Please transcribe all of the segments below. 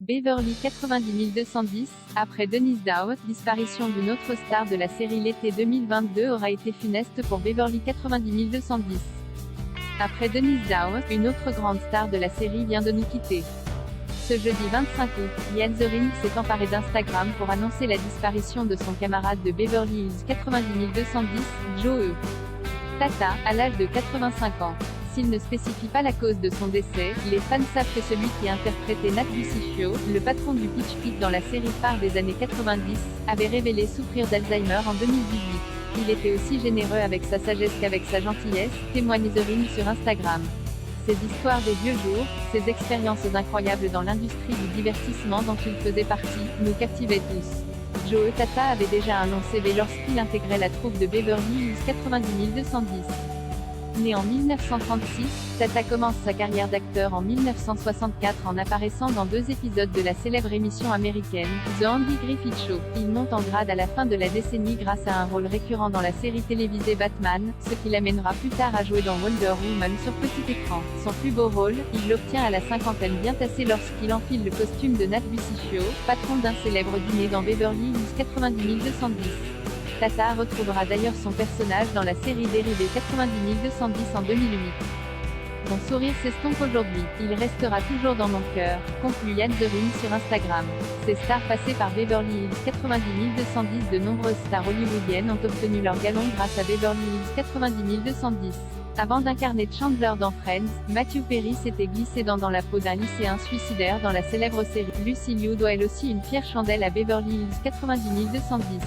Beverly 90210, après Denise Daw, disparition d'une autre star de la série l'été 2022 aura été funeste pour Beverly 90210. Après Denise Daw, une autre grande star de la série vient de nous quitter. Ce jeudi 25 août, Ian The Ring s'est emparé d'Instagram pour annoncer la disparition de son camarade de Beverly Hills 90210, Joe E. Tata, à l'âge de 85 ans. S'il ne spécifie pas la cause de son décès, les fans savent que celui qui interprétait Nat Bucifio, le patron du Pitch Pit dans la série phare des années 90, avait révélé souffrir d'Alzheimer en 2018. Il était aussi généreux avec sa sagesse qu'avec sa gentillesse, témoigne The Ring sur Instagram. Ses histoires des vieux jours, ses expériences incroyables dans l'industrie du divertissement dont il faisait partie, nous captivaient tous. Joe Tata avait déjà un long CV lorsqu'il intégrait la troupe de Beverly Hills 90210. Né en 1936, Tata commence sa carrière d'acteur en 1964 en apparaissant dans 2 épisodes de la célèbre émission américaine, The Andy Griffith Show. Il monte en grade à la fin de la décennie grâce à un rôle récurrent dans la série télévisée Batman, ce qui l'amènera plus tard à jouer dans Wonder Woman sur petit écran. Son plus beau rôle, il l'obtient à la cinquantaine bien tassée lorsqu'il enfile le costume de Nat Bucifio, patron d'un célèbre dîner dans Beverly Hills 90210. Tata retrouvera d'ailleurs son personnage dans la série dérivée 90210 en 2008. Mon sourire s'estompe aujourd'hui, il restera toujours dans mon cœur, conclut Ian The Ring sur Instagram. Ces stars passées par Beverly Hills 90210, de nombreuses stars hollywoodiennes ont obtenu leur galon grâce à Beverly Hills 90210. Avant d'incarner Chandler dans Friends, Matthew Perry s'était glissé dans la peau d'un lycéen suicidaire dans la célèbre série. Lucy Liu doit elle aussi une fière chandelle à Beverly Hills 90210.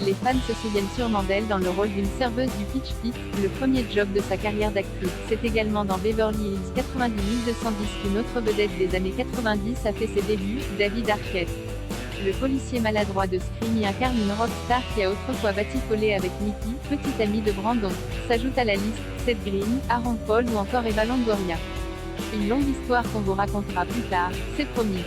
Les fans se souviennent sûrement d'elle dans le rôle d'une serveuse du Pitch Pit, le premier job de sa carrière d'actrice. C'est également dans Beverly Hills 90210 qu'une autre vedette des années 90 a fait ses débuts, David Arquette. Le policier maladroit de Scream y incarne une rockstar qui a autrefois batifolé avec Mickey, petit ami de Brandon. S'ajoute à la liste, Seth Green, Aaron Paul ou encore Eva Longoria. Une longue histoire qu'on vous racontera plus tard, c'est promis.